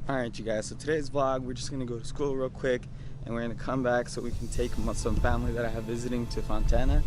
Alright you guys, so today's vlog, we're just going to go to school real quick and we're going to come back so we can take some family that I have visiting to Fontana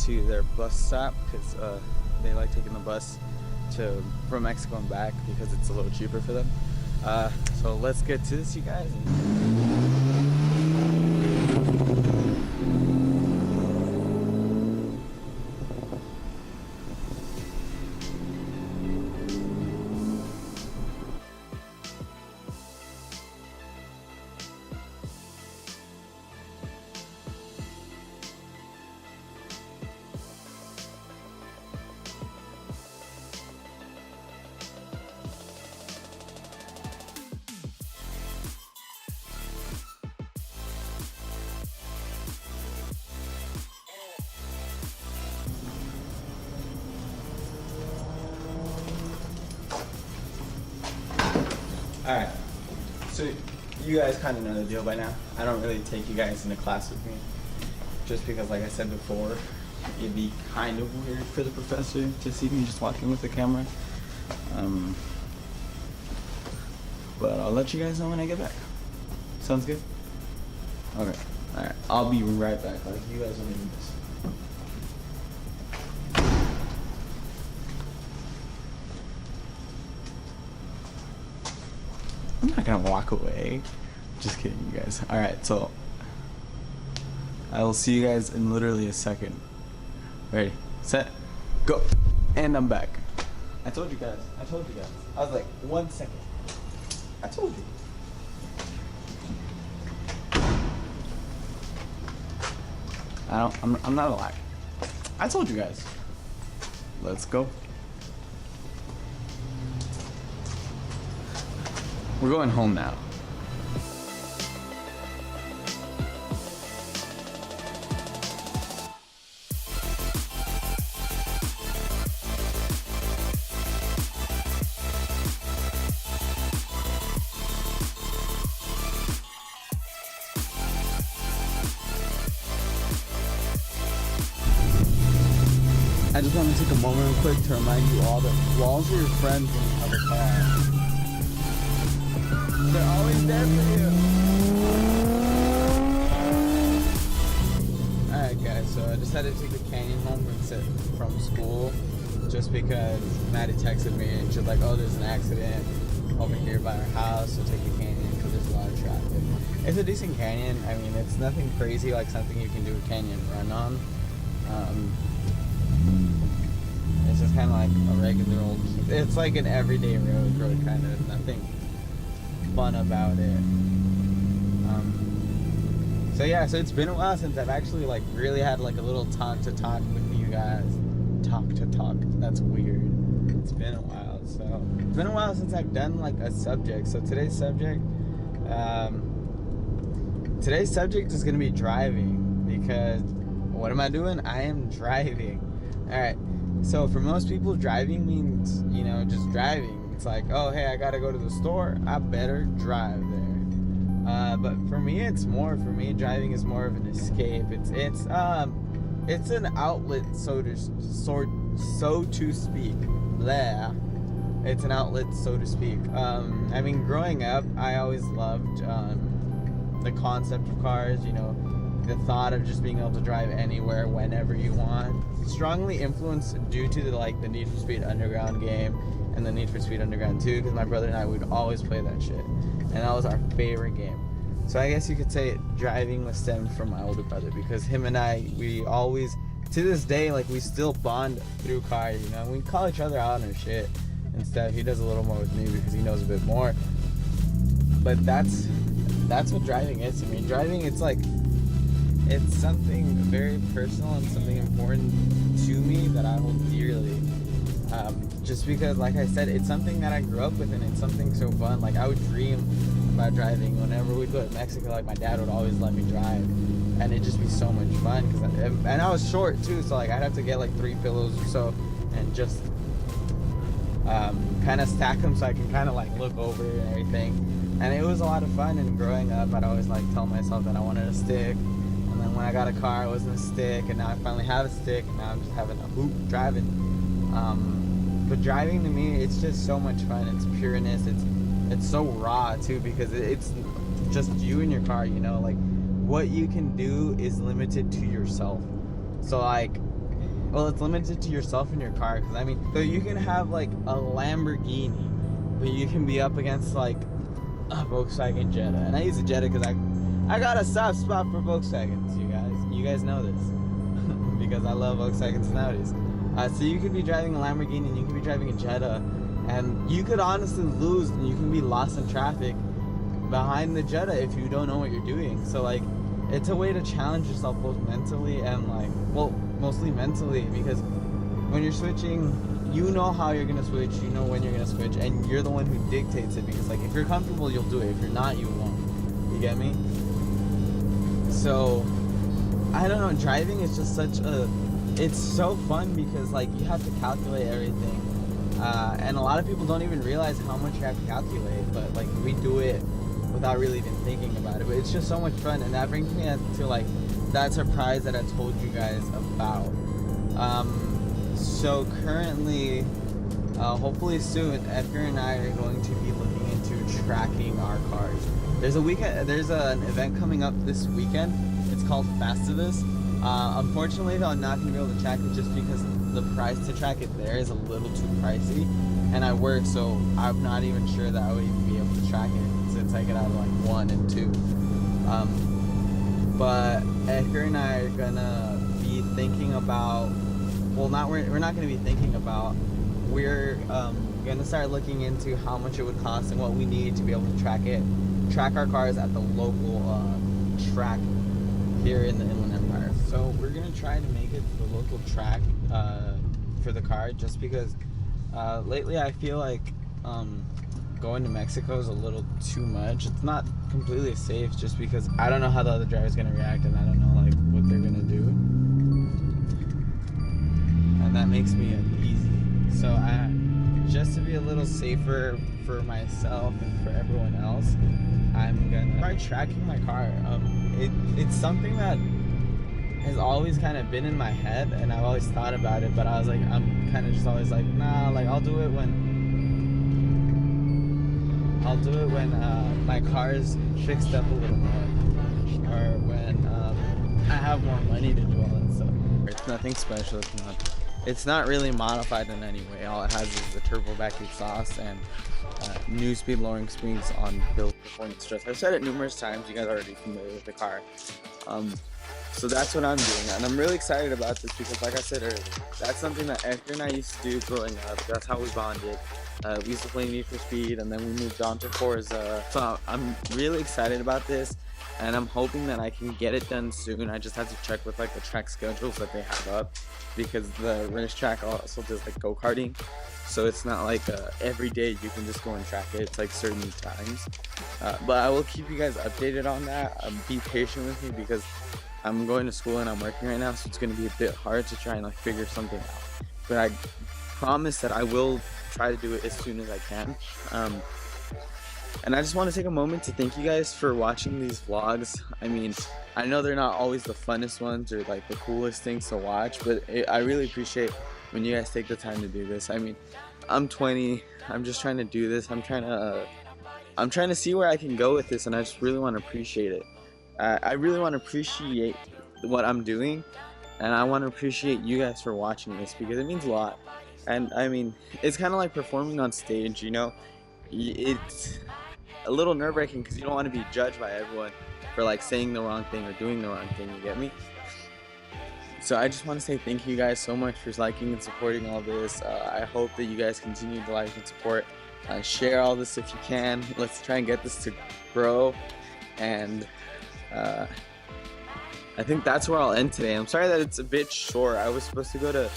to their bus stop because they like taking the bus from Mexico and back because it's a little cheaper for them. So let's get to this, you guys. Alright, so you guys kind of know the deal by now. I don't really take you guys into class with me just because, like I said before, it'd be kind of weird for the professor to see me just walking with the camera. But I'll let you guys know when I get back. Sounds good? Okay, alright, I'll be right back. Like, you guys don't need this. I'm not gonna walk away. Just kidding, you guys. Alright, so I will see you guys in literally a second. Ready, set, go. And I'm back. I told you guys. I was like, 1 second. I told you. I'm not a liar. I told you guys. Let's go. We're going home now. I just want to take a moment real quick to remind you all that walls are your friends when you have a car. They're always there for you. Alright guys, so I decided to take the Canyon home from school just because Maddie texted me and she's like, oh, there's an accident over here by our house, so take the Canyon because there's a lot of traffic. It's a decent canyon. I mean, it's nothing crazy like something you can do a canyon run on. It's just kind of like a regular old, it's like an everyday road kind of, nothing fun about it. So yeah, so it's been a while since I've actually like really had like a little talk with you guys. Talk, that's weird. It's been a while. So it's been a while since I've done like a subject. So today's subject is gonna be driving, because what am I doing? I am driving. Alright, so for most people, driving means, you know, just driving. It's like, oh, hey, I gotta go to the store, I better drive there. But for me, driving is more of an escape. It's an outlet, so to speak. Blah. It's an outlet, so to speak. I mean, growing up, I always loved the concept of cars, you know, the thought of just being able to drive anywhere, whenever you want. Strongly influenced due to the Need for Speed Underground game and the Need for Speed Underground 2, because my brother and I would always play that shit, and that was our favorite game. So I guess you could say driving was stemmed from my older brother, because him and I, we always, to this day, like, we still bond through cars, you know. We call each other out on shit and stuff. He does a little more with me because he knows a bit more, but that's what driving is to me. Driving, it's like, it's something very personal and something important to me that I hold dearly. Just because, like I said, it's something that I grew up with, and it's something so fun. Like, I would dream about driving. Whenever we'd go to Mexico, like, my dad would always let me drive, and it'd just be so much fun. And I was short too, so like I'd have to get like 3 pillows or so, and just kind of stack them so I can kind of like look over it and everything. And it was a lot of fun. And growing up, I'd always like tell myself that I wanted a stick. And then when I got a car, it wasn't a stick, and now I finally have a stick, and now I'm just having a hoop driving. But driving to me, it's just so much fun. It's pureness. it's so raw too, because it's just you and your car, you know, like what you can do is limited to yourself. So like, well, it's limited to yourself and your car, because I mean, so you can have like a Lamborghini, but you can be up against like a Volkswagen Jetta. And I use a Jetta because I got a soft spot for Volkswagens, you guys know this. Because I love Volkswagens nowadays. So you could be driving a Lamborghini and you could be driving a Jetta, and you could honestly lose and you can be lost in traffic behind the Jetta if you don't know what you're doing. So like, it's a way to challenge yourself both mentally and like, well, mostly mentally, because when you're switching, you know how you're gonna switch, you know when you're gonna switch, and you're the one who dictates it, because like if you're comfortable, you'll do it. If you're not, you won't. You get me? So I don't know, driving is just such a, it's so fun, because like you have to calculate everything, and a lot of people don't even realize how much you have to calculate, but like we do it without really even thinking about it. But it's just so much fun, and that brings me to like that surprise that I told you guys about. So currently, hopefully soon, Edgar and I are going to be looking into tracking our cars. There's an event coming up this weekend. It's called Festivus. Unfortunately, I'm not going to be able to track it just because the price to track it there is a little too pricey, and I work, so I'm not even sure that I would even be able to track it since I get out of like 1 and 2. But Edgar and I are gonna be thinking about, well, we're not gonna be thinking about, we're gonna start looking into how much it would cost and what we need to be able to track our cars at the local track here in the Inland Empire. So we're gonna try to make it to the local track for the car, just because lately I feel like going to Mexico is a little too much. It's not completely safe, just because I don't know how the other driver's gonna react, and I don't know like what they're gonna do, and that makes me uneasy. So just to be a little safer for myself and for everyone else, I'm gonna try tracking my car. It's something that has always kind of been in my head, and I've always thought about it, but I was like, I'm kind of just always like, nah, like I'll do it when my car's fixed up a little more, or when I have more money to do all that stuff. It's nothing special. It's not really modified in any way. All it has is the turbo vac exhaust and new speed lowering springs on built performance stress. I've said it numerous times. You guys are already familiar with the car. So that's what I'm doing, and I'm really excited about this because, like I said earlier, that's something that Edgar and I used to do growing up. That's how we bonded. We used to play Need for Speed, and then we moved on to Forza. So I'm really excited about this, and I'm hoping that I can get it done soon. I just have to check with like the track schedules that they have up, because the racetrack also does like go-karting. So it's not like every day you can just go and track it. It's like certain times. But I will keep you guys updated on that. Be patient with me because I'm going to school and I'm working right now, so it's going to be a bit hard to try and like figure something out. But I promise that I will try to do it as soon as I can. And I just want to take a moment to thank you guys for watching these vlogs. I mean, I know they're not always the funnest ones or like the coolest things to watch, but I really appreciate when you guys take the time to do this. I mean, I'm 20. I'm just trying to do this. I'm trying to see where I can go with this, and I just really want to appreciate it. I really want to appreciate what I'm doing, and I want to appreciate you guys for watching this because it means a lot. And I mean, it's kind of like performing on stage, you know? It's a little nerve-wracking because you don't want to be judged by everyone for like saying the wrong thing or doing the wrong thing, you get me? So I just want to say thank you guys so much for liking and supporting all this. I hope that you guys continue to like and support. Share all this if you can. Let's try and get this to grow. And I think that's where I'll end today. I'm sorry that it's a bit short. I was supposed to go to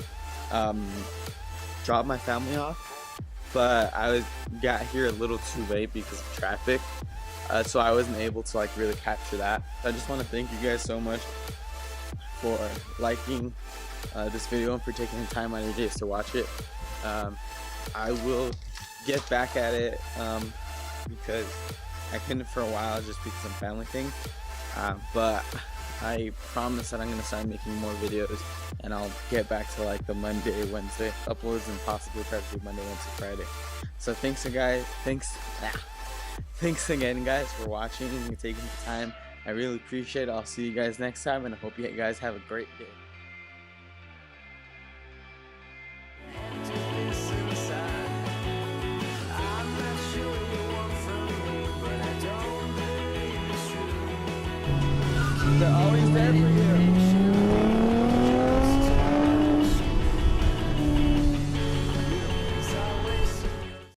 drop my family off, but I got here a little too late because of traffic, so I wasn't able to like really capture that. I just want to thank you guys so much for liking this video and for taking the time out of your days to watch it. I will get back at it because I couldn't for a while just because of family thing, but I promise that I'm going to start making more videos, and I'll get back to like the Monday, Wednesday uploads, and possibly try to do Monday, Wednesday, Friday. So thanks guys, Thanks again, guys, for watching and taking the time. I really appreciate it. I'll see you guys next time, and I hope you guys have a great day. They're always there for you.